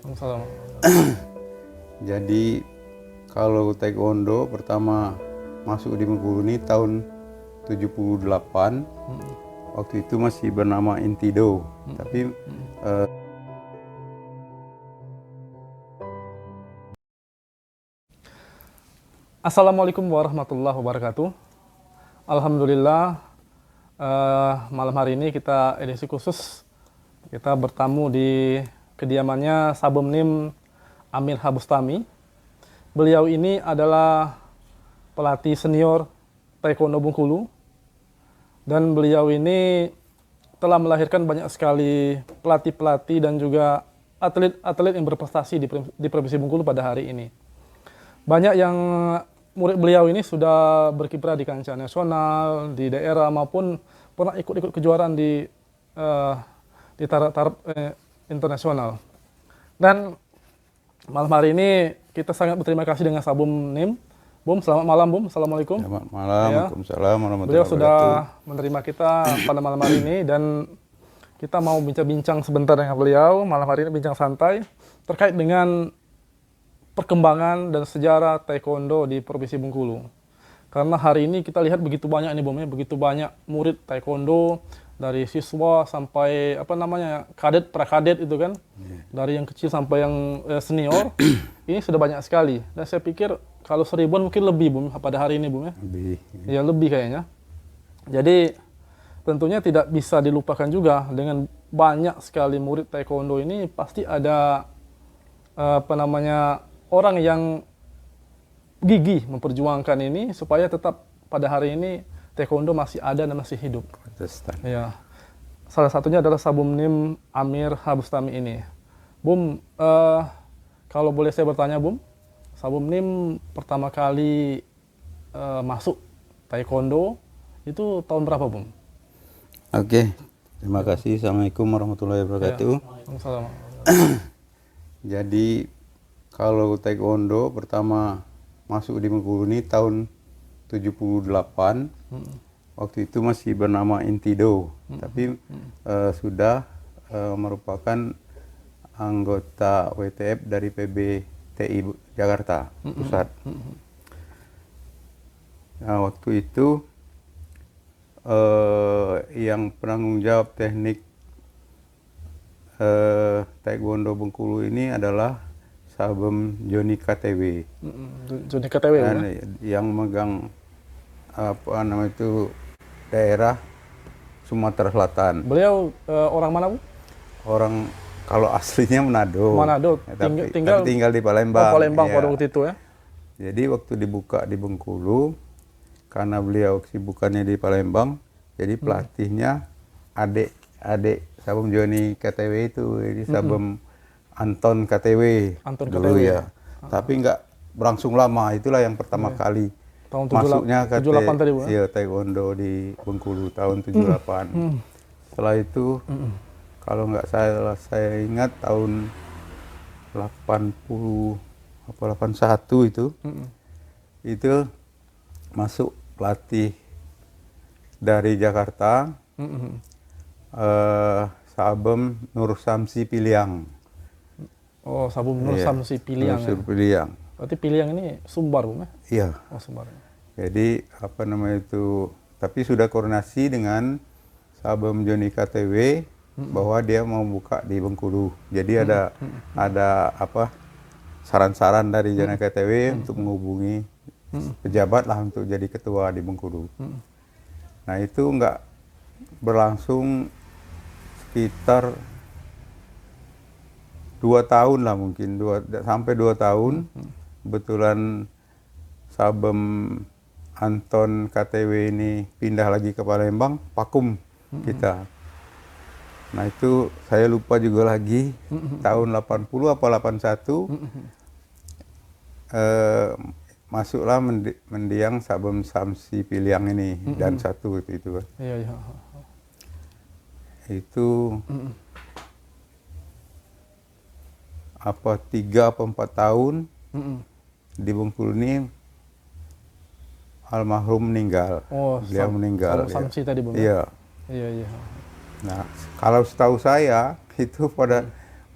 Salam. Jadi kalau taekwondo pertama masuk di Bengkulu ini tahun 78. Waktu itu masih bernama Intido. Tapi Assalamualaikum warahmatullahi wabarakatuh. Alhamdulillah, malam hari ini kita edisi khusus. Kita bertamu di kediamannya Sabumnim Amir Habustami. Beliau ini adalah pelatih senior Taekwondo Bengkulu. Dan beliau ini telah melahirkan banyak sekali pelatih-pelatih dan juga atlet-atlet yang berprestasi di Provinsi Bengkulu pada hari ini. Banyak yang murid beliau ini sudah berkiprah di kancah nasional, di daerah maupun pernah ikut-ikut kejuaraan di taraf internasional. Dan malam hari ini kita sangat berterima kasih dengan Sabumnim. Bum, selamat malam Bum. Assalamualaikum. selamat malam, Waalaikumsalam warahmatullahi Beliau sudah wabarakatuh. menerima kita pada malam hari ini dan kita mau bincang-bincang sebentar dengan beliau malam hari ini, bincang santai terkait dengan perkembangan dan sejarah taekwondo di Provinsi Bengkulu. Karena hari ini kita lihat begitu banyak ini Bum, begitu banyak murid taekwondo dari siswa sampai kadet, prakadet itu kan. Dari yang kecil sampai yang senior. Ini sudah banyak sekali dan saya pikir kalau 1000-an mungkin lebih Bum pada hari ini Bum ya. Lebih. Ya lebih kayaknya. Jadi tentunya tidak bisa dilupakan juga dengan banyak sekali murid taekwondo ini pasti ada orang yang gigih memperjuangkan ini supaya tetap pada hari ini taekwondo masih ada dan masih hidup. Protestan. Ya. Salah satunya adalah Sabumnim Amir Habustami ini. Bum, kalau boleh saya bertanya Bum, Sabumnim pertama kali masuk taekwondo itu tahun berapa Bum? Oke, terima kasih. Assalamualaikum warahmatullahi wabarakatuh. Waalaikumsalam. Jadi kalau taekwondo pertama masuk di Bengkulu ini tahun 78. Waktu itu masih bernama Intido. Tapi sudah merupakan anggota WTF dari PBTI Jakarta Pusat. Nah, waktu itu yang penanggung jawab teknik taekwondo Bengkulu ini adalah Sabum Joni KTW. Joni KTW ya? Yang megang daerah Sumatera Selatan. Beliau orang mana Bu? Orang kalau aslinya Manado. Manado. Tapi Tinggal tinggal di Palembang. Palembang Ya. pada waktu itu ya. Jadi waktu dibuka di Bengkulu, karena beliau kesibukannya di Palembang, jadi pelatihnya adik Sabum Joni KTW itu, jadi Sabum Anton KTW Anton dulu KTW. ya. Tapi nggak berlangsung lama, itulah yang pertama kali Tahun masuknya 78 tadi Bu ya. iya, taekwondo di Bengkulu tahun 78. Setelah itu kalau nggak salah saya ingat tahun 80 apa 81 itu masuk pelatih dari Jakarta, Sabum Nur Samsi Piliang. Oh, Sabum Nur Samsi Piliang. Nur Piliang. Berarti Piliang ini Sumbar Bu ya? Iya. Oh, Sumbar. Jadi tapi sudah koordinasi dengan Sabum Joni KTW bahwa dia mau buka di Bengkulu. Jadi ada saran-saran dari Joni KTW untuk menghubungi pejabat lah untuk jadi ketua di Bengkulu. Nah itu nggak berlangsung sekitar 2 tahun lah mungkin, sampai 2 tahun. Kebetulan Sabum Anton KTW ini pindah lagi ke Palembang, vakum kita. Nah itu saya lupa juga lagi, tahun 80 apa 81, masuklah mendiang Sabum Samsi Piliang ini, dan satu itu. Iya. Itu 3 atau 4 tahun di Bengkulu ini almarhum meninggal. Oh, Beliau meninggal. Sabum Samsi tadi Bu. Iya. Iya. Nah, kalau setahu saya itu pada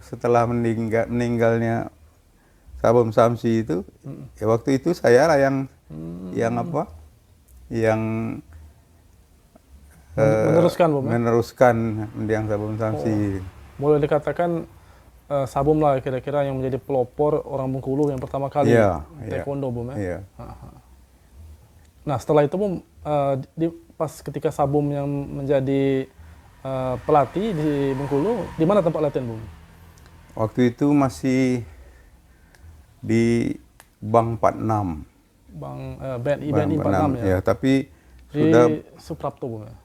setelah meninggalnya Sabom Samsi itu, ya waktu itu saya lah yang apa, yang Meneruskan Bum ya? meneruskan mendiang Sabom Samsi. Boleh dikatakan Sabum lah kira-kira yang menjadi pelopor orang Bengkulu yang pertama kali Iya, taekwondo Bum ya? Iya. Nah setelah itu Bum, pas ketika Sabum yang menjadi pelatih di Bengkulu, di mana tempat latihan Bum? Waktu itu masih di Bang 46. BNI Bang 46 ya? Ya, tapi Di sudah Suprapto Bum ya?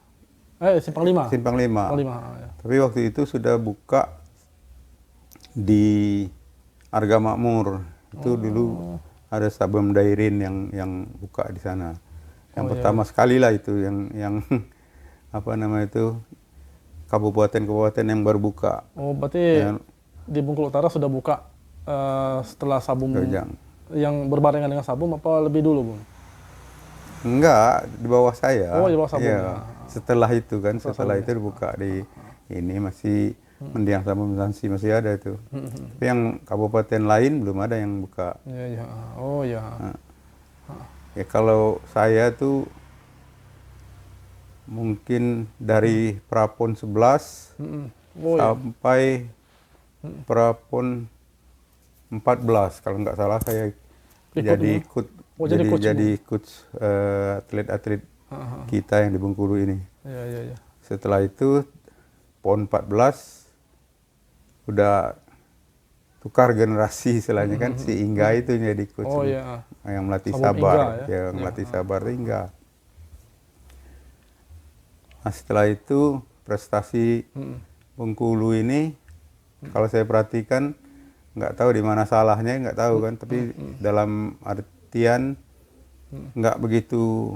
Simpang 5? Simpang 5. Simpang 5 ya. Tapi waktu itu sudah buka di Arga Makmur. Itu dulu ada Sabum Dairin yang buka di sana. Yang pertama sekali lah itu yang apa nama itu, kabupaten-kabupaten yang baru buka. Oh berarti di Bengkulu Utara sudah buka setelah Sabum Dojang. yang berbarengan dengan Sabum apa lebih dulu Bum? Enggak, di bawah saya. Oh, di bawah Sabum. Iya. Setelah itu kan, setelah itu dibuka di ini masih mendiang Sabum Samsi masih ada itu. Tapi yang kabupaten lain belum ada yang buka. Iya, iya. Oh ya. Ya kalau saya tuh mungkin dari Prapon 11 Oh ya. sampai Prapon 14 kalau nggak salah saya jadi ikut jadi coach atlet-atlet kita yang di Bengkulu ini. Iya, iya, iya. Setelah itu PON 14 udah tukar generasi istilahnya kan, si Ingga itu jadi coach. Oh iya. Yang melatih Sabum Sabar, Ingga, ya? yang melatih Sabar itu Ingga. Nah, setelah itu prestasi Bengkulu ini kalau saya perhatikan nggak tahu di mana salahnya, nggak tahu kan, tapi dalam artian nggak begitu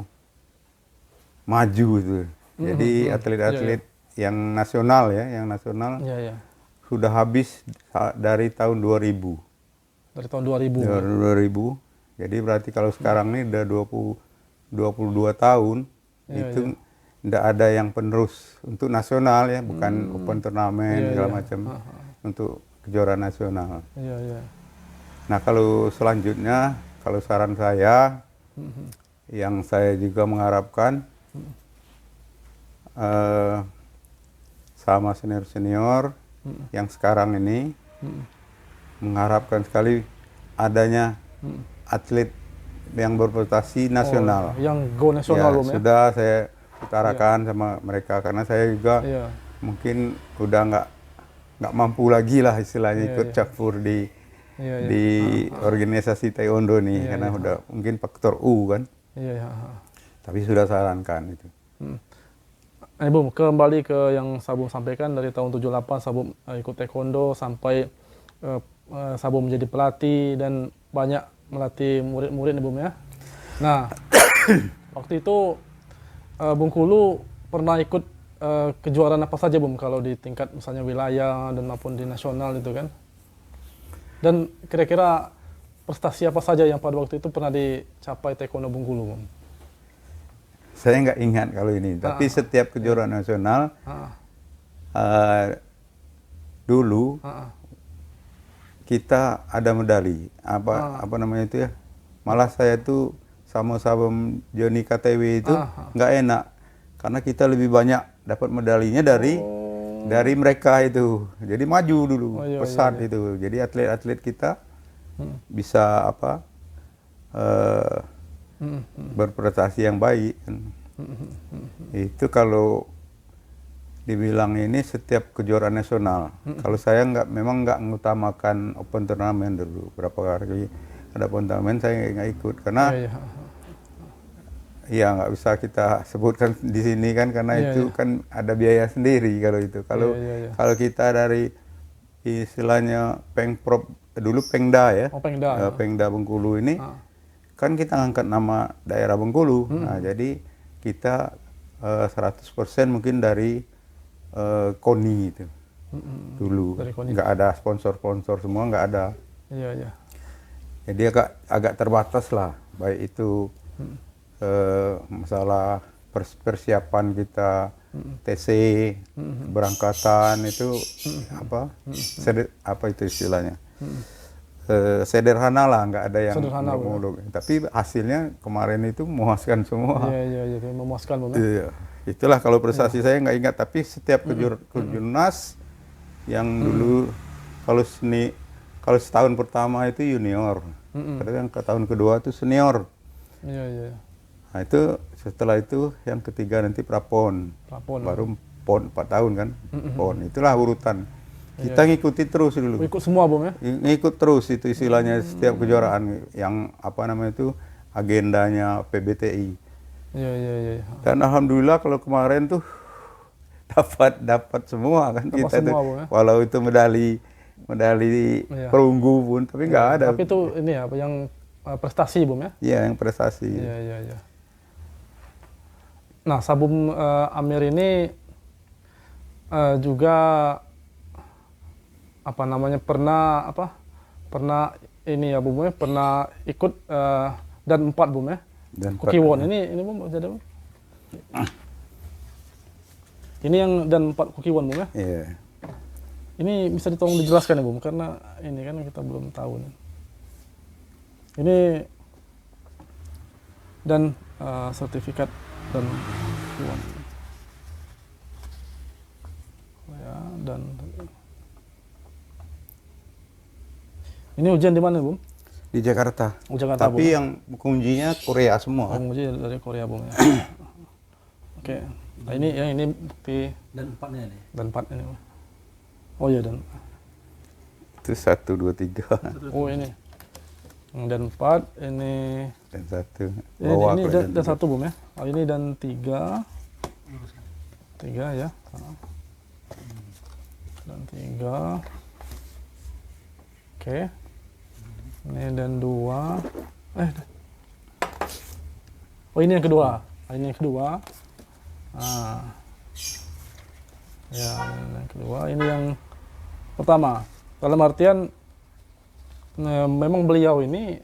maju itu. Jadi atlet-atlet yang nasional ya, yang nasional Iya, iya. sudah habis dari tahun 2000. Dari tahun 2000. Dari 2000. Jadi berarti kalau sekarang ini udah 22 tahun, itu tidak ada yang penerus untuk nasional ya, bukan open turnamen segala macam, untuk kejuaraan nasional. Iya, iya. Nah kalau selanjutnya, kalau saran saya, yang saya juga mengharapkan sama senior-senior yang sekarang ini mengharapkan sekali adanya atlet yang berprestasi nasional. Yang go nasional Ya, Bum ya? sudah saya utarakan sama mereka karena saya juga mungkin udah nggak mampu lagi lah istilahnya ikut campur di organisasi taekwondo nih karena udah mungkin faktor U kan. Iya, iya. Tapi sudah sarankan itu. Bum, kembali ke yang Sabum sampaikan dari tahun 78 Sabum ikut taekwondo sampai Sabum menjadi pelatih dan banyak melatih murid-murid Bum ya. Nah, waktu itu Bengkulu pernah ikut kejuaraan apa saja Bum kalau di tingkat misalnya wilayah dan maupun di nasional itu kan? Dan kira-kira prestasi apa saja yang pada waktu itu pernah dicapai taekwondo Bengkulu Bum? Saya nggak ingat kalau ini, tapi setiap kejuaraan nasional dulu kita ada medali. Apa namanya itu ya? Malah saya tuh sama Sabum Joni KTW itu nggak enak karena kita lebih banyak dapat medalinya dari mereka itu. Jadi maju dulu, pesat itu. Jadi atlet-atlet kita bisa apa? Berprestasi yang baik. Itu kalau dibilang ini setiap kejuaraan nasional. Kalau saya memang nggak mengutamakan open turnamen dulu. Berapa kali ada open turnamen saya nggak ikut karena ya nggak bisa kita sebutkan di sini kan karena itu kan ada biaya sendiri kalau itu. Kalau kita dari istilahnya Pengprov dulu Pengda ya, Pengda Bengkulu ini. Kan kita ngangkat nama daerah Bengkulu, nah jadi kita 100% mungkin dari KONI itu dulu, nggak ada sponsor-sponsor semua nggak ada. Iya, iya. Jadi agak terbatas lah, baik itu masalah persiapan kita TC, berangkatan itu apa itu istilahnya? Sederhana lah, nggak ada yang Sederhana, muluk-muluk. Tapi hasilnya kemarin itu memuaskan semua. Iya, memuaskan Bu. Iya. Itulah kalau prestasi saya nggak ingat, tapi setiap kejurnas yang dulu kalau setahun pertama itu junior, kadang ke tahun kedua itu senior. Iya. Nah itu setelah itu yang ketiga nanti prapon. Baru pon 4 tahun kan. Pon itulah urutan. Kita ngikuti terus dulu. Ikut semua Bu ya? Ngikut terus itu istilahnya setiap kejuaraan yang apa namanya itu agendanya PBTI. Iya. Dan alhamdulillah kalau kemarin tuh dapat semua kan kita semua, tuh. Bu, ya? Walau itu medali perunggu pun, tapi nggak ada. Tapi itu ini apa yang prestasi Bu ya? Iya, yang prestasi. Iya. Nah, Sabum Amir ini juga apa namanya pernah ini ya Bu ya, pernah ikut dan 4 Bu ya. Dan Kukiwon ini Bu jadi Bu. Ini yang dan 4 Kukiwon Bu ya. Iya. Ini bisa ditolong dijelaskan ya Bu, karena ini kan kita belum tahu nih. Ini dan sertifikat dan Kukiwon. Ya, dan ini ujian di mana, Bu? Di Jakarta. Jakarta, Tapi Bu. yang kuncinya Korea semua. Ujian dari Korea, Bu. Ya. Oke. Nah, ini bukti Dan 4-nya nih. dan 4 ini, Bu. Oh iya dan. Itu 1, 2, 3. Oh ini. Dan 4 ini. Dan 1. Ini dan 1 Bu ya. Oh, ini dan 3. 3 ya. Dan 3. Oke. Ini dan 2. Oh ini yang kedua. Ini yang kedua. Ya, ini yang kedua. Ini yang pertama. Dalam artian memang beliau ini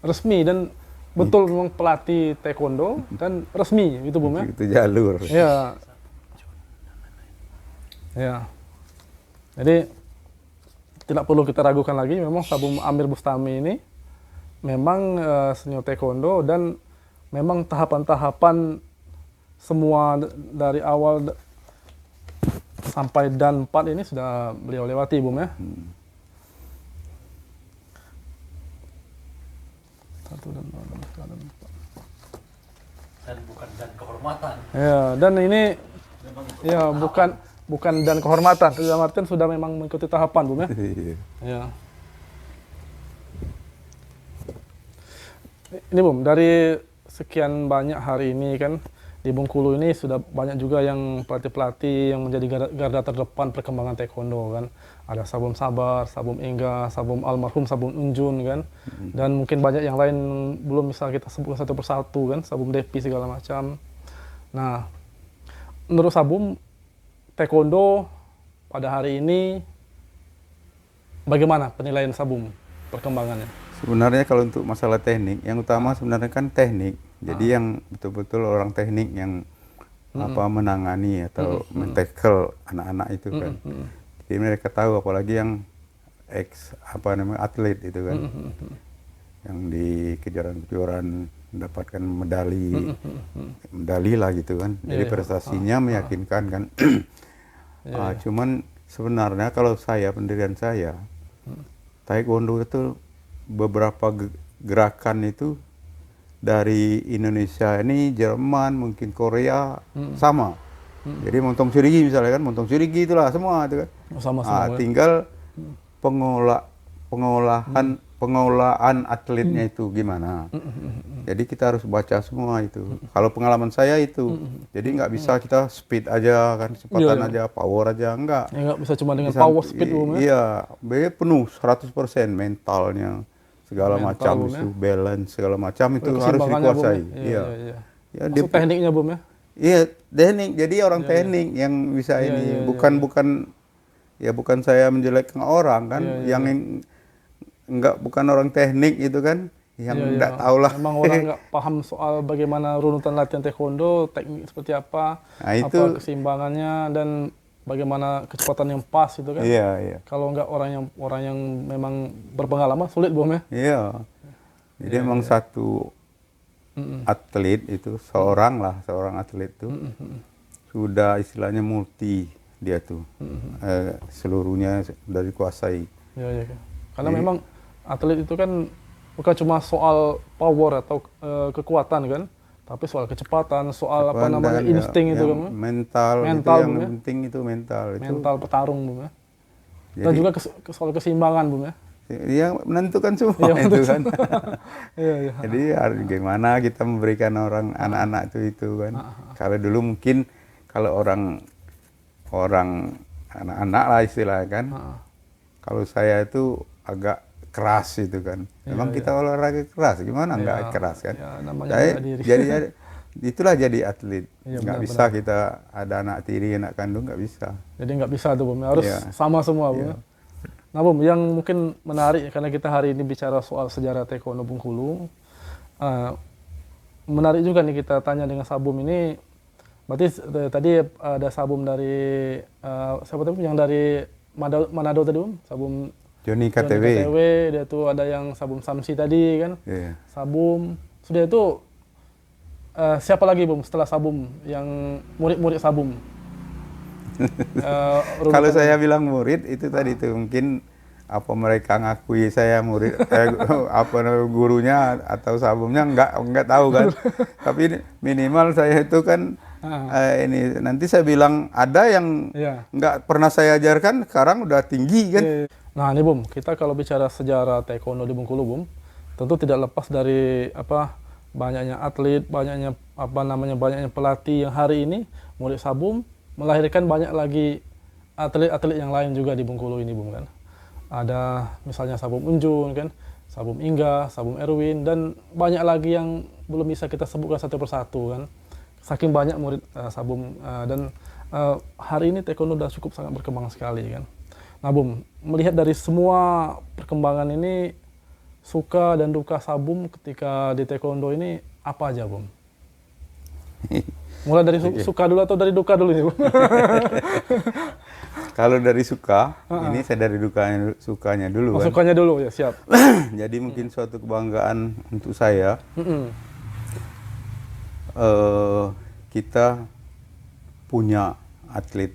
resmi dan betul memang pelatih taekwondo dan resmi gitu Bu ya. Itu jalur. Ya. Jadi tidak perlu kita ragukan lagi, memang Sabum Amir Bustami ini memang senior taekwondo dan memang tahapan-tahapan semua dari awal sampai dan 4 ini sudah beliau lewati Bu ya. 1 dan 2 dan 4. Dan bukan dan kehormatan. Ya, dan ini ya bukan dan kehormatan, dalam artian sudah memang mengikuti tahapan Bu ya. Ya. Ini Bu, dari sekian banyak hari ini kan di Bengkulu ini sudah banyak juga yang pelatih-pelatih yang menjadi garda terdepan perkembangan taekwondo kan. Ada Sabum Sabar, Sabum Engga, Sabum almarhum Sabum Unjun kan. Dan mungkin banyak yang lain belum bisa kita sebutkan satu persatu kan, Sabum Depi segala macam. Nah, menurut Sabum taekwondo pada hari ini bagaimana penilaian Sabum perkembangannya? Sebenarnya kalau untuk masalah teknik, yang utama sebenarnya kan teknik. Jadi yang betul-betul orang teknik yang menangani atau men-tackle anak-anak itu kan. Jadi mereka tahu, apalagi yang atlet itu kan. Yang di kejuaraan-kejuaraan mendapatkan medali lah gitu kan. Jadi prestasinya meyakinkan kan. Cuman sebenarnya kalau pendirian saya, taekwondo itu beberapa gerakan itu dari Indonesia ini, Jerman, mungkin Korea sama. Jadi montong surigi misalnya kan, montong surigi itulah semua itu kan. Sama-sama. Tinggal pengolahan atletnya itu gimana. Jadi kita harus baca semua itu. Kalau pengalaman saya itu, jadi nggak bisa kita speed aja kan, kecepatan aja, power aja, enggak. Ya nggak bisa cuma dengan power speed Bu ya. Iya, penuh 100% mentalnya. Segala macam itu, balance segala macam itu harus dikuasai. Iya. Ya, Maksud tekniknya Bu ya? Iya, teknik. Jadi orang teknik yang bisa ini, bukan saya menjelekkan orang kan, yang bukan orang teknik itu kan, yang Iya, enggak iya. tahu lah. Memang orang nggak paham soal bagaimana runutan latihan taekwondo, teknik seperti apa, Nah, apa itu keseimbangannya dan bagaimana kecepatan yang pas itu kan. iya, iya. Kalau nggak orang yang memang berpengalaman sulit Bom ya. Iya. Jadi emang satu atlet itu seorang atlet itu sudah istilahnya multi dia tuh. Seluruhnya sudah dikuasai. Iya, iya. Karena memang atlet itu kan bukan cuma soal power atau kekuatan kan, tapi soal kecepatan, soal apa namanya Dan insting itu yang kan, mental, Mental, itu yang Bung, ya. penting itu mental itu. mental petarung Bum ya. Dan Jadi juga soal keseimbangan Bum ya. yang menentukan semua Iya, itu kan. Iya, iya. Jadi harus gimana kita memberikan orang anak-anak itu kan. Kalau dulu mungkin kalau orang anak-anak lah istilahnya kan. Kalau saya itu agak keras itu kan. Memang kita olahraga keras, gimana enggak keras kan. Ya, namanya Saya bela diri. jadi itulah jadi atlet. Iya, Nggak benar, bisa kita ada anak tiri, anak kandung nggak bisa. Jadi nggak bisa tuh Bum, harus Iya. sama semua Bum. Ya. Nah Bum, yang mungkin menarik karena kita hari ini bicara soal sejarah taekwondo Bengkulu, menarik juga nih kita tanya dengan Sabum ini. Berarti tadi ada Sabum dari siapa tadi yang dari Manado tadi Bum, Sabum Joni Johnny KTW. KTW, dia tuh ada yang Sabum Samsi tadi kan, Iya. Sabum. Sudah itu siapa lagi Bum setelah Sabum yang murid-murid Sabum? Kalau saya bilang murid itu tadi tuh mungkin apa mereka ngakui saya murid apa gurunya atau sabumnya nggak tahu kan. Tapi minimal saya itu kan ini nanti saya bilang ada yang Iya. nggak pernah saya ajarkan sekarang udah tinggi kan. Nah ini Bum, kita kalau bicara sejarah taekwondo di Bengkulu Bum, tentu tidak lepas dari apa banyaknya atlet, banyaknya banyaknya pelatih yang hari ini murid Sabum melahirkan banyak lagi atlet-atlet yang lain juga di Bengkulu ini Bum kan. Ada misalnya Sabum Unjun kan, Sabum Ingga, Sabum Erwin dan banyak lagi yang belum bisa kita sebutkan satu persatu kan. Saking banyak murid Sabum dan hari ini taekwondo sudah cukup sangat berkembang sekali kan. Nah Bum, melihat dari semua perkembangan ini suka dan duka Sabum ketika di taekwondo ini apa aja Bum? Mulai dari suka dulu atau dari duka dulu nih Bum? Kalau dari suka, ini saya dari sukanya dulu kan. Sukanya dulu ya, siap. Jadi mungkin suatu kebanggaan untuk saya. Kita punya atlet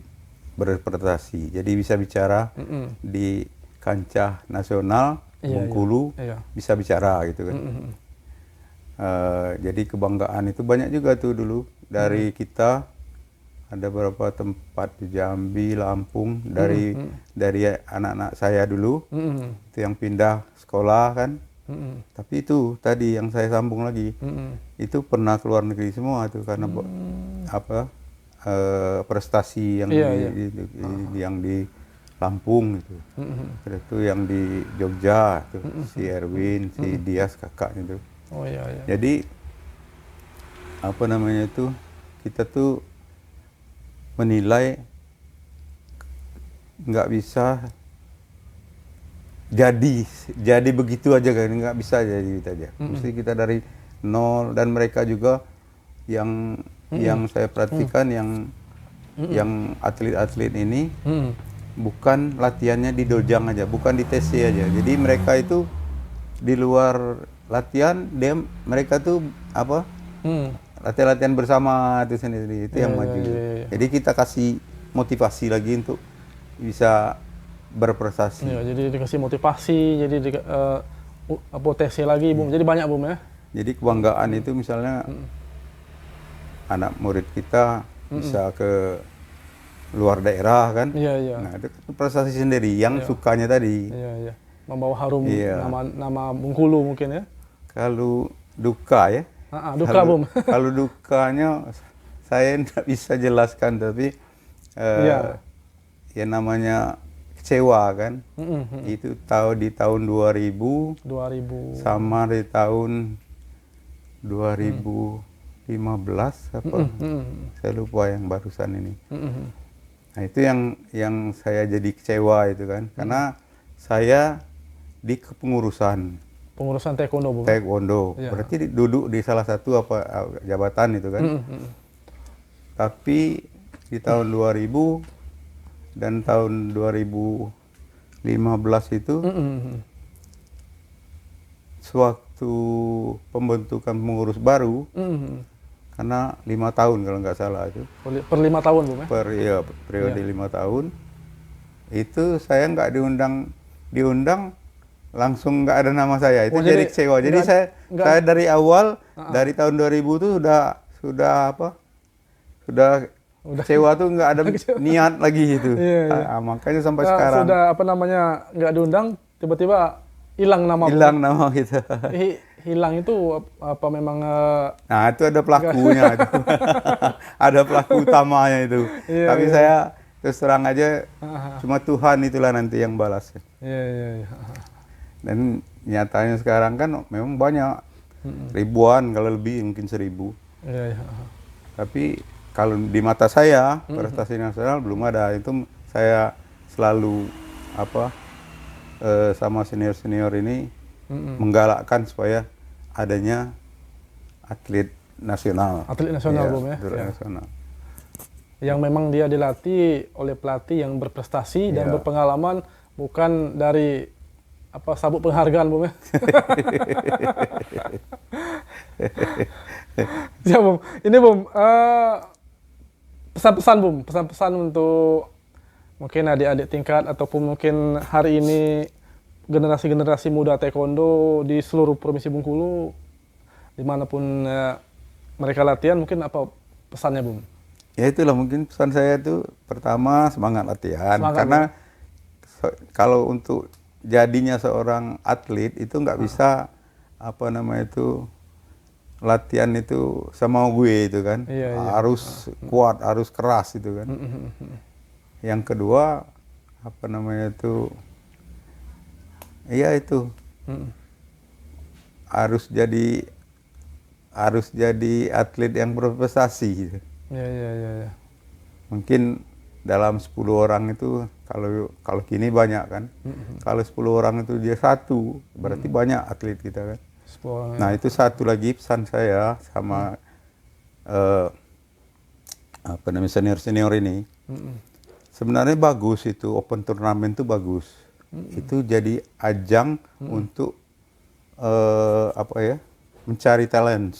berprestasi, jadi bisa bicara di kancah nasional Bengkulu, bisa bicara gitu kan. Jadi kebanggaan itu banyak juga tuh dulu dari kita. Ada beberapa tempat di Jambi, Lampung dari anak-anak saya dulu itu yang pindah sekolah kan. Tapi itu tadi yang saya sambung lagi itu pernah keluar negeri semua tuh karena apa prestasi yang yang di Lampung gitu. Ada tuh yang di Jogja tuh si Erwin, si Dias kakaknya tuh. Oh iya iya. Jadi apa namanya itu kita tuh menilai nggak bisa jadi begitu aja kan, nggak bisa jadi gitu aja. Mesti kita dari nol dan mereka juga yang saya perhatikan yang atlet-atlet ini bukan latihannya di dojang aja, bukan di TC aja. Jadi mereka itu di luar latihan mereka tuh apa? Latihan-latihan bersama itu sendiri itu yang maju. Jadi kita kasih motivasi lagi untuk bisa berprestasi. Ya, jadi dikasih motivasi, jadi potensi lagi Bum. Jadi banyak Bum ya. Jadi kebanggaan itu misalnya anak murid kita bisa ke luar daerah kan. Iya iya. Nah itu prestasi sendiri yang sukanya tadi. Iya iya. Membawa harum nama Bengkulu mungkin ya. Kalau duka ya. Duka Bum. Kalau dukanya saya tidak bisa jelaskan tapi ya namanya kecewa kan. Itu di tahun 2000 sama di tahun 2015 apa saya lupa yang barusan ini. Nah itu yang saya jadi kecewa itu kan karena saya di kepengurusan Pengurusan taekwondo, Bung. taekwondo. Iya. Berarti duduk di salah satu jabatan itu kan. Tapi di tahun 2000 dan tahun 2015 itu sewaktu pembentukan pengurus baru, karena 5 tahun kalau nggak salah itu, Per 5 tahun, Bung, ya? periode 5 tahun, itu saya nggak diundang langsung nggak ada nama saya, itu Oh, jadi kecewa. Jadi saya dari awal, dari tahun 2000 itu sudah kecewa tuh, nggak ada niat lagi itu. Iya. Makanya sampai Nah, sekarang sudah nggak diundang, tiba-tiba hilang nama, Bung. hilang nama gitu. Hilang itu apa memang Nah, itu ada pelakunya itu. Ada pelaku utamanya itu. Iya, Tapi saya terus terang aja, cuma Tuhan itulah nanti yang balas. iya. Dan nyatanya sekarang kan memang banyak, ribuan, kalau lebih mungkin 1000. Iya. Tapi kalau di mata saya prestasi nasional belum ada. Itu saya selalu sama senior ini menggalakkan supaya adanya atlet nasional. Atlet nasional, Iya, Bung, ya? atlet Iya. nasional. Yang memang dia dilatih oleh pelatih yang berprestasi dan Iya. berpengalaman, bukan dari sabuk penghargaan, Bung, ya? Ya, Bung. Ini, Bung, pesan-pesan untuk mungkin adik-adik tingkat ataupun mungkin hari ini generasi-generasi muda taekwondo di seluruh provinsi Bengkulu, dimanapun mereka latihan, mungkin apa pesannya, Bung? Ya itulah mungkin pesan saya itu, pertama semangat latihan. Karena kalau untuk jadinya seorang atlet itu nggak bisa latihan itu sama gue itu kan. Iya. Harus kuat, harus keras itu kan. Yang kedua harus jadi atlet yang berprestasi gitu. Iya. Mungkin dalam 10 orang itu, kalau kini banyak kan. Kalau 10 orang itu dia satu, berarti banyak atlet kita kan. Nah, itu satu lagi pesan saya sama senior-senior ini. Sebenarnya bagus itu, open turnamen itu bagus. Itu jadi ajang untuk mencari talent,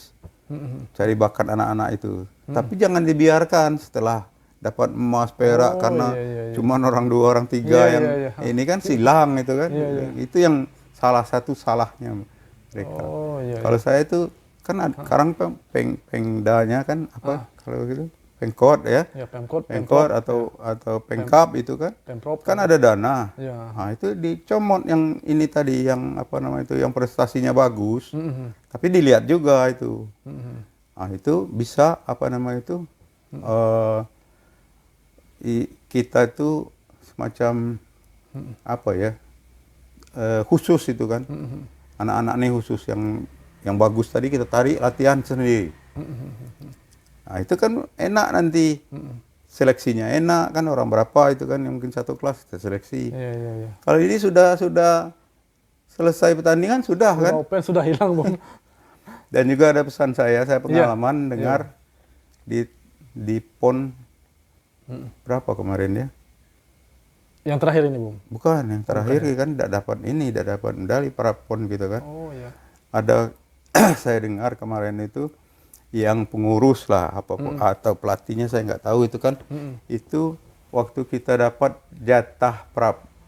cari bakat anak-anak itu. Tapi jangan dibiarkan setelah dapat emas, perak, karena cuman orang 2, orang 3 yang ini kan silang itu kan. Itu yang salah satu salahnya mereka. Kalau saya itu kan sekarang pengdanya kan kalau gitu, Pemkot ya, Pemkot atau Pemkap itu kan, Pemprov kan ada dana. Ya. Nah, itu dicomot yang ini tadi, yang yang prestasinya bagus, tapi dilihat juga itu. Nah, itu bisa kita itu semacam khusus itu kan, anak-anak nih khusus yang bagus tadi kita tarik latihan sendiri. Nah, itu kan enak nanti, seleksinya enak kan, orang berapa itu kan yang mungkin satu kelas kita seleksi. Iya. Kalau ini sudah selesai pertandingan sudah kan. Open sudah hilang, Bung. Dan juga ada pesan saya pengalaman dengar di PON berapa kemarin ya? Yang terakhir ini, Bung. Bukan, yang terakhir kan tidak dapat medali para PON gitu kan. Oh iya. Ada saya dengar kemarin itu yang pengurus lah atau pelatihnya saya nggak tahu itu kan. Itu waktu kita dapat jatah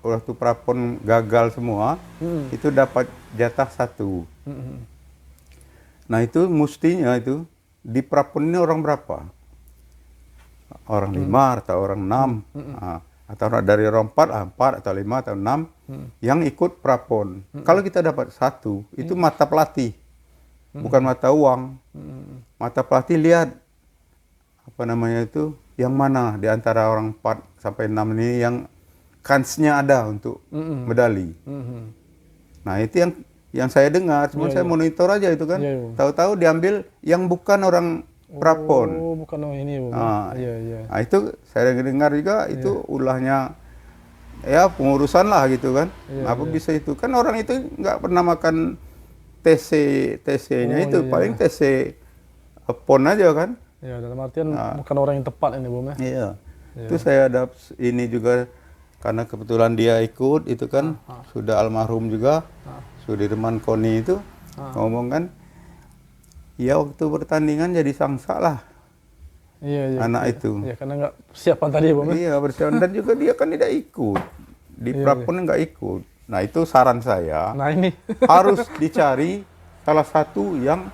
waktu prapon gagal semua, itu dapat jatah 1. Nah, itu mestinya itu di prapon ini orang berapa? Orang 5 atau orang 6. Atau dari orang 4 atau 5 atau 6 yang ikut prapon. Kalau kita dapat 1, itu mata pelatih. Bukan mata uang. Mata pelatih lihat yang mana di antara orang 4 sampai 6 ini yang kansnya ada untuk medali. Nah, itu yang saya dengar, cuma saya monitor aja itu kan. Tahu-tahu diambil yang bukan orang prapon. Oh, bukan ini, Bung. Iya. Nah, itu saya dengar juga itu ulahnya ya pengurusan lah gitu kan. Apa bisa itu kan, orang itu nggak pernah makan TC-nya Oh, itu iya. paling TC PON aja kan. Ya, dalam artian bukan orang yang tepat ini Bum ya. Iya. Itu saya ada ini juga karena kebetulan dia ikut itu kan sudah almarhum juga. Sudirman Koni itu ngomong kan, ya waktu pertandingan jadi sangsa lah Iya, anak iya. itu. Iya, karena nggak persiapan tadi Bum ya. Iya bersiapan dan juga dia kan tidak ikut di prapon nggak ikut. Nah itu saran saya Nah ini. harus dicari salah satu yang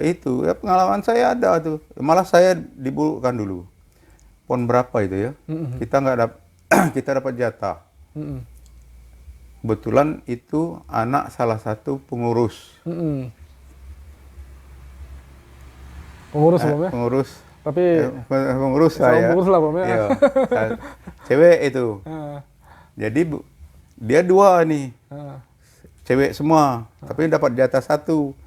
itu ya pengalaman saya ada tuh. Malah saya dibulukan dulu. Pon berapa itu ya? Kita nggak kita dapat jatah. Mm-mm. Kebetulan itu anak salah satu pengurus. Mm-mm. Pengurus Bum ya. Pengurus. Tapi Pengurus sama saya. pengurus lah, Bum, ya. Iya. Cewek itu. Jadi dia dua nih. Cewek semua. Tapi dapat jatah satu.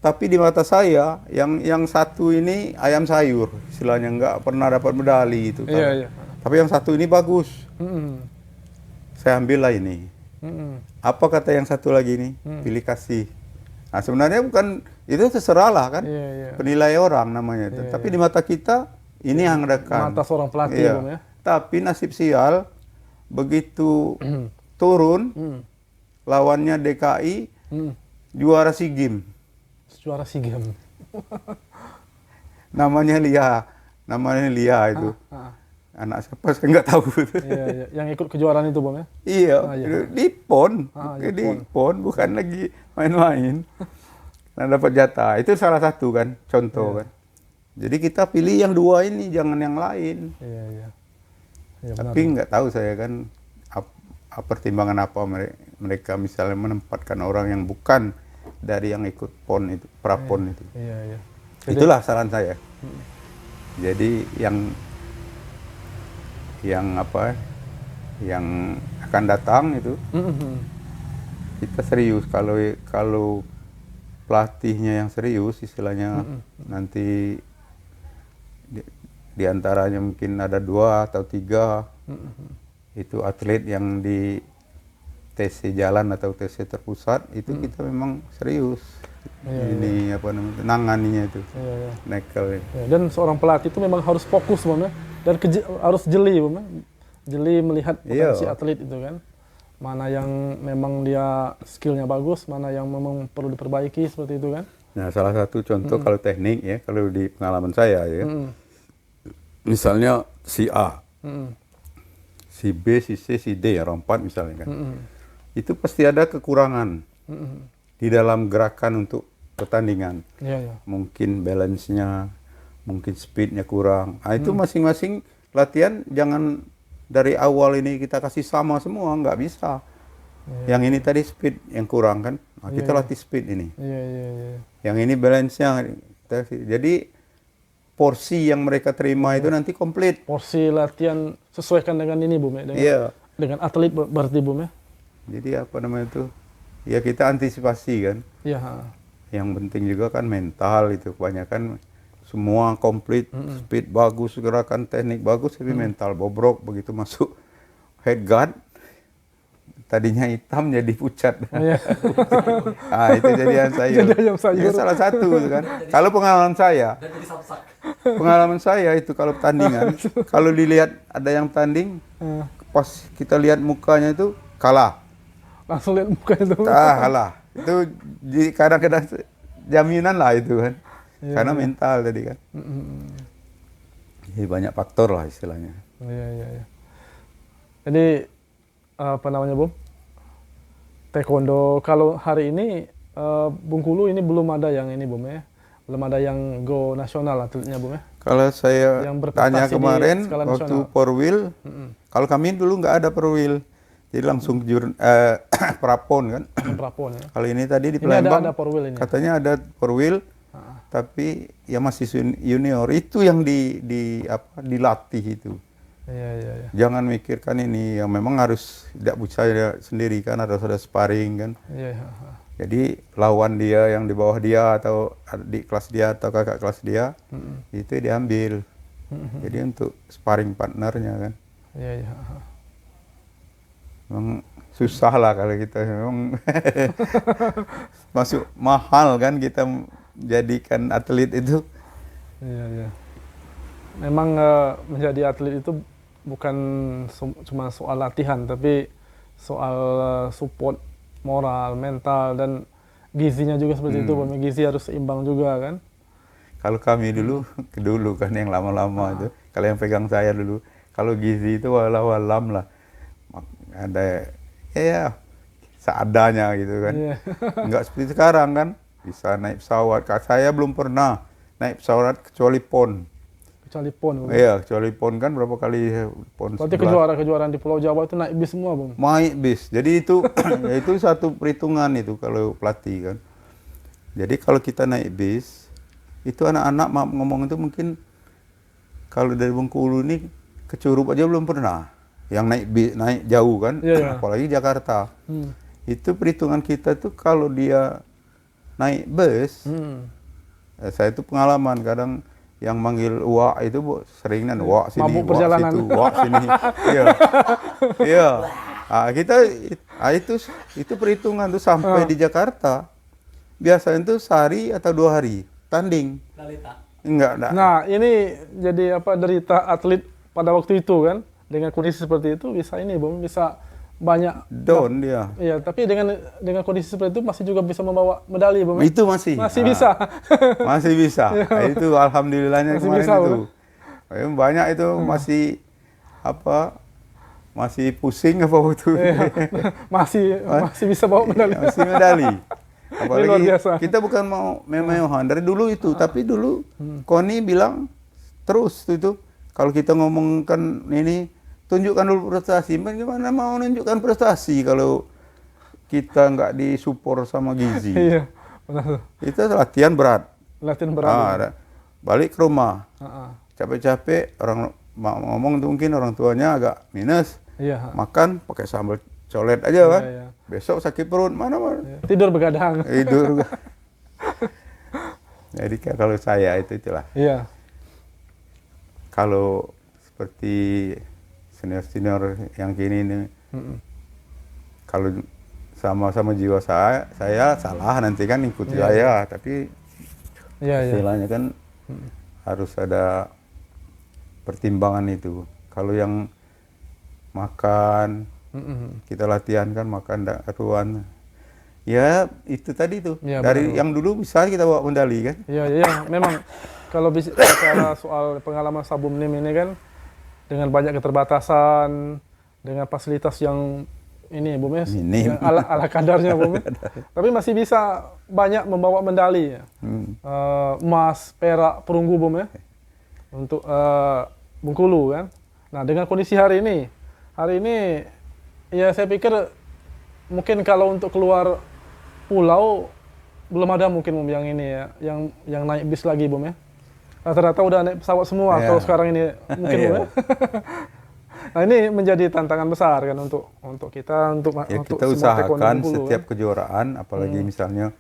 Tapi di mata saya yang satu ini ayam sayur. Istilahnya nggak pernah dapat medali itu. Iya, iya. Tapi yang satu ini bagus. Saya ambil lah ini. Apa kata yang satu lagi ini? Pilih kasih. Nah sebenarnya bukan itu terserah lah kan. Iya, iya. Penilai orang namanya itu. Tapi di mata kita ini yang rekan. Mata seorang pelatih Iya. Bum ya. Tapi nasib sial begitu turun lawannya DKI juara SEA Games. Juara SEA Games. Namanya Lia itu. Anak siapa saya nggak tahu. Iya, iya. Yang ikut kejuaraan itu Bum ya. Iya, iya. di PON, di di PON bukan lagi main-main. Nah dapat jatah, itu salah satu kan, contoh kan. Jadi kita pilih yang dua ini, jangan yang lain. Iya, iya. Iya, benar. Tapi nggak tahu saya kan pertimbangan apa mereka misalnya menempatkan orang yang bukan dari yang ikut PON itu, prapon itu. Iya, iya. Itulah saran saya. Jadi yang yang akan datang itu kita serius kalau pelatihnya yang serius istilahnya nanti di antaranya mungkin ada 2 atau 3 itu atlet yang di TC jalan atau TC terpusat itu kita memang serius ini apa namanya nanganinya itu nekel. Ya, dan seorang pelatih itu memang harus fokus Bum ya. Dan harus jeli Bum ya. Jeli melihat potensi atlet itu kan. Mana yang memang dia skillnya bagus, mana yang memang perlu diperbaiki seperti itu kan. Nah salah satu contoh kalau teknik ya, kalau di pengalaman saya ya. Misalnya si A, si B, si C, si D, orang 4 misalnya kan. Itu pasti ada kekurangan di dalam gerakan untuk pertandingan. Iya, iya. Mungkin balance-nya, mungkin speed-nya kurang. Nah, itu masing-masing latihan jangan dari awal ini kita kasih sama semua, nggak bisa. Yang ini tadi speed yang kurang kan, nah, kita latih speed ini. Iya, iya, iya. Yang ini balance-nya. Jadi porsi yang mereka terima itu nanti komplit. Porsi latihan sesuaikan dengan ini Bum ya. Dengan atlet berarti Bum ya. Jadi apa namanya itu? Ya kita antisipasi kan. Iya. Yang penting juga kan mental itu kebanyakan semua komplit, speed bagus, gerakan teknik bagus, tapi mental bobrok begitu masuk head guard. Tadinya hitam jadi pucat. Iya. Ah itu jadi ayam sayur. Jadi ayam sayur. Itu salah satu kan. Kalau pengalaman saya, Dan jadi samsak. pengalaman saya itu kalau pertandingan, kalau dilihat ada yang tanding, pas kita lihat mukanya itu kalah. Langsung lihat mukanya itu. Kalah. Itu kadang-kadang jaminan lah itu kan. Karena mental tadi kan. Jadi banyak faktor lah istilahnya. Iya, iya, iya. Jadi apa namanya Bum? Taekwondo kalau hari ini Bengkulu ini belum ada yang ini Bum ya. Belum ada yang go nasional atletnya Bum ya. Kalau saya Yang berprestasi tanya di kemarin skala waktu nasional. Porwil, kalau kami dulu nggak ada Porwil. Jadi langsung prapon kan. Prapon ya. Kalau ini tadi di Ini ada Palembang Porwil ini. katanya ada Porwil, tapi ya masih junior. Itu yang dilatih itu. Iya, iya, iya. Jangan mikirkan ini yang memang harus tidak bisa sendiri kan, harus ada sparring kan. Iya, iya. Jadi lawan dia yang di bawah dia atau di kelas dia atau kakak kelas dia itu diambil. Jadi untuk sparring partnernya kan. Iya, iya. Memang susah lah kalau kita memang masuk mahal kan kita jadikan atlet itu. Iya, iya. Memang menjadi atlet itu bukan cuma soal latihan, tapi soal support moral, mental, dan gizinya juga seperti itu. Gizi harus seimbang juga kan. Kalau kami dulu kan yang lama-lama itu, kalau yang pegang saya dulu, kalau gizi itu walau-walam lah, ada ya seadanya gitu kan. Iya. Enggak seperti sekarang kan, bisa naik pesawat. Saya belum pernah naik pesawat kecuali PON. Kecuali PON. Iya, kecuali PON kan berapa kali PON Berarti 11. kejuaraan di Pulau Jawa itu naik bis semua, Bung? Naik bis. Jadi itu itu satu perhitungan itu kalau pelatih kan. Jadi kalau kita naik bis, itu anak-anak ngomong itu mungkin kalau dari Bengkulu ini ke Curup aja belum pernah. Yang naik jauh kan, Iya. apalagi Jakarta. Itu perhitungan kita tuh kalau dia naik bus, saya itu pengalaman kadang yang manggil uak itu seringnya uak sini, Mabuk uak perjalanan. situ, uak sini. Iya. Iya. Kita itu perhitungan tuh sampai di Jakarta. Biasanya tuh sehari atau 2 hari tanding. Lalita. Enggak. Nah, ini jadi apa derita atlet pada waktu itu kan, dengan kondisi seperti itu bisa ini, Bung, bisa banyak Down dia. Iya, tapi dengan kondisi seperti itu masih juga bisa membawa medali, Bung. Itu masih. Bisa. Masih bisa. Itu alhamdulillahnya Masih kemarin bisa, itu. Banyak itu masih apa? Masih pusing apa waktu itu. Iya. masih bisa bawa medali. Masih medali. Ini luar Apalagi biasa. kita bukan mau memewahan dari dulu itu, tapi dulu Koni bilang terus itu kalau kita ngomongkan ini tunjukkan dulu prestasi. Bagaimana mau menunjukkan prestasi kalau kita nggak disupport sama gizi? Iya, benar. Itu latihan berat. Latihan berat. Balik ke rumah, Heeh. capek-capek orang ngomong tuh mungkin orang tuanya agak minus, Iya. makan pakai sambal colet aja kan. Iya. Besok sakit perut mana. Tidur begadang. Tidur. Jadi kalau saya itulah. Iya. Kalau seperti senior yang kini ini, kalau sama-sama jiwa saya salah nanti kan ikuti saya, tapi Iya. istilahnya kan harus ada pertimbangan itu. Kalau yang makan, kita latihan kan makan ruan. Ya itu tadi tuh. Ya, dari benar. yang dulu bisa kita bawa medali kan. Iya. Memang kalau bicara soal pengalaman Sabum Nim ini kan dengan banyak keterbatasan, dengan fasilitas yang ini, Bung, ya, Minim. yang ala kadarnya, Bung, ya. Tapi masih bisa banyak membawa medali, ya. Emas, perak, perunggu, Bung, ya, untuk Bengkulu kan. Nah, dengan kondisi hari ini ya saya pikir mungkin kalau untuk keluar pulau belum ada mungkin, Bung, yang ini ya, yang naik bis lagi, Bung, ya. Rata-rata udah naik pesawat semua kalau sekarang ini mungkin, Bung, ya. Nah, ini menjadi tantangan besar kan untuk kita untuk Kita semua taekwondo usahakan Bengkulu, setiap kan. kejuaraan, apalagi misalnya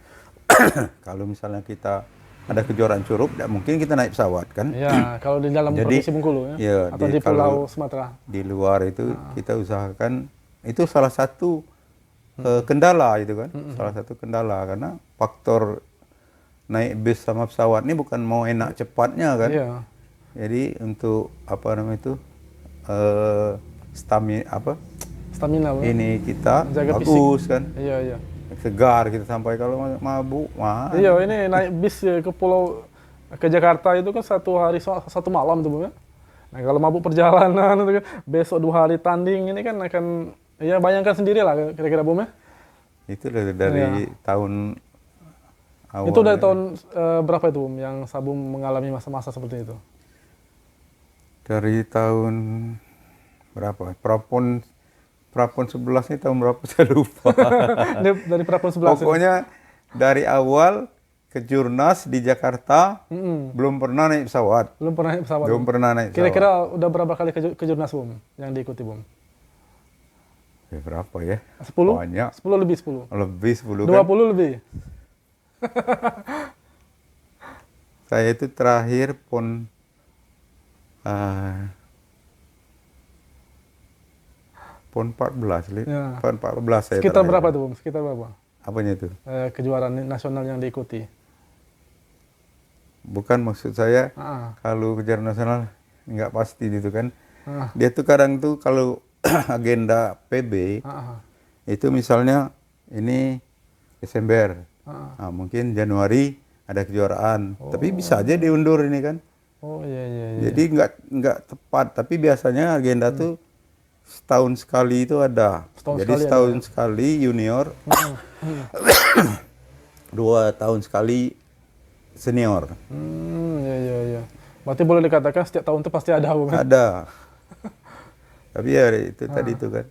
kalau misalnya kita ada kejuaraan Curup, mungkin kita naik pesawat kan. Ya, kalau di dalam Jadi, provinsi Bengkulu, ya, ya, atau di kalau Pulau Sumatera. di luar itu kita usahakan, itu salah satu kendala itu kan, salah satu kendala karena faktor naik bis sama pesawat ini bukan mau enak cepatnya kan. Iya. Jadi untuk apa namanya itu Stamina, Bung. ini kita Jaga bagus kan, Iya. segar kita sampai. Kalau mabuk Iya, ini naik bis ke ke Jakarta itu kan 1 hari 1 malam tuh, Bung, ya. Nah, kalau mabuk perjalanan itu kan besok 2 hari tanding, ini kan akan, ya bayangkan sendiri lah kira-kira, Bung, ya. itu dari tahun awal. Itu dari tahun berapa itu, Bung, yang Sabum mengalami masa-masa seperti itu? Dari tahun berapa? Prapon 11 ini tahun berapa saya lupa. Dari Prapon 11. Pokoknya dari awal ke Jurnas di Jakarta belum pernah naik pesawat. Belum pernah naik pesawat. Belum Bung. pernah naik pesawat. Kira-kira udah berapa kali ke Jurnas, Bung, yang diikuti, Bung? Berapa ya? 10? Banyak. 10 lebih, 10. Lebih 10 20 kan. lebih. Saya itu terakhir PON 14, Li. Ya. PON 14 saya Sekitar terakhir. berapa tuh, Bum? Sekitar berapa? Apanya itu? Kejuaraan nasional yang diikuti. Bukan maksud saya Ah, kalau kejuaraan nasional nggak pasti gitu kan. ah, Dia tuh kadang tuh kalau agenda PB ah, itu misalnya ini Desember, ah. nah, mungkin Januari ada kejuaraan, tapi bisa aja diundur ini kan. Oh iya iya iya. Jadi nggak tepat, tapi biasanya agenda tuh setahun sekali itu ada. Setahun Jadi sekali ada, setahun sekali junior, 2 tahun sekali senior. Iya iya iya. Berarti boleh dikatakan setiap tahun itu pasti ada, Bum. Ada. Tapi ya itu tadi itu kan.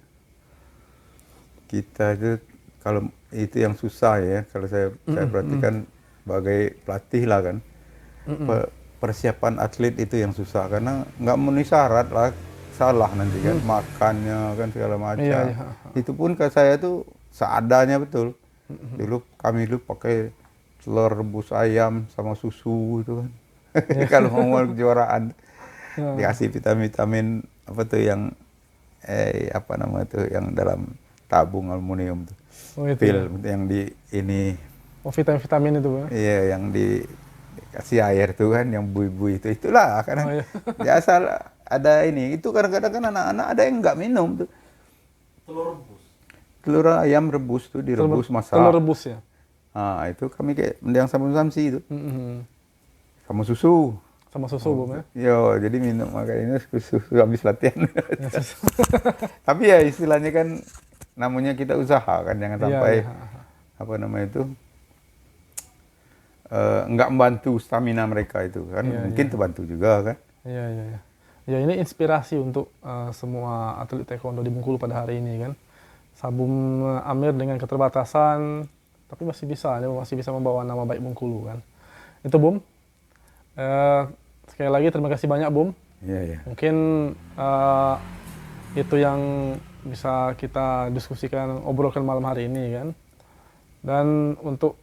Kita itu kalau itu yang susah ya, kalau saya perhatikan sebagai pelatih lah kan. Persiapan atlet itu yang susah karena nggak memenuhi syarat lah, salah nanti kan makannya kan segala macam. Iya, iya. Itu pun ke saya tuh seadanya betul. Dulu kami dulu pakai telur rebus ayam sama susu itu kan. Kalau mau kejuaraan dikasih vitamin-vitamin apa tuh yang apa nama itu yang dalam tabung aluminium tuh. Oh itu. Pil Ya. yang di ini Oh vitamin itu, Bum. iya yang dikasih air tuh kan yang bui-bui itu itulah karena Oh, iya. biasa ada ini itu kadang-kadang kan anak-anak ada yang nggak minum tuh Telur rebus. telur ayam rebus tuh direbus masak. Telur rebus ya. Nah, itu kami kayak yang sama samsi itu Mm-mm. sama susu. Sama susu, Bum ya. Yo, jadi minum makanya susu habis latihan. Tapi ya istilahnya kan namanya kita usaha kan jangan Iya, sampai iya. apa namanya itu nggak membantu stamina mereka itu kan Iya, mungkin terbantu juga kan. Iya iya iya. Ya ini inspirasi untuk semua atlet taekwondo di Bengkulu pada hari ini kan. Sabum Amir dengan keterbatasan tapi masih bisa, dia masih bisa membawa nama baik Bengkulu kan. Itu Bum. Sekali lagi terima kasih banyak Bum. Iya iya. Mungkin itu yang bisa kita diskusikan, obrolkan malam hari ini kan. Dan untuk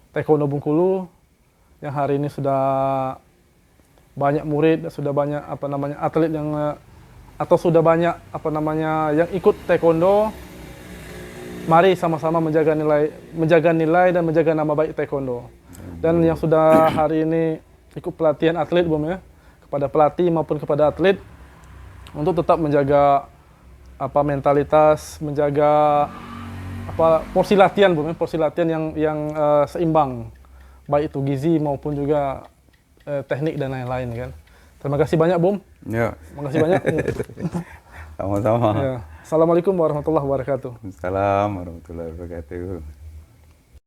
taekwondo Bengkulu yang hari ini sudah banyak murid, sudah banyak apa namanya atlet yang atau sudah banyak apa namanya yang ikut taekwondo. Mari sama-sama menjaga nilai dan menjaga nama baik taekwondo. Dan yang sudah hari ini ikut pelatihan atlet Bum ya, kepada pelatih maupun kepada atlet untuk tetap menjaga apa mentalitas, menjaga apa porsi latihan Bum ya, porsi latihan yang seimbang, baik itu gizi maupun juga teknik dan lain-lain kan. Terima kasih banyak Bum. Ya. Terima kasih banyak. Sama-sama. Ya. Assalamualaikum warahmatullahi wabarakatuh. Assalamualaikum warahmatullahi wabarakatuh.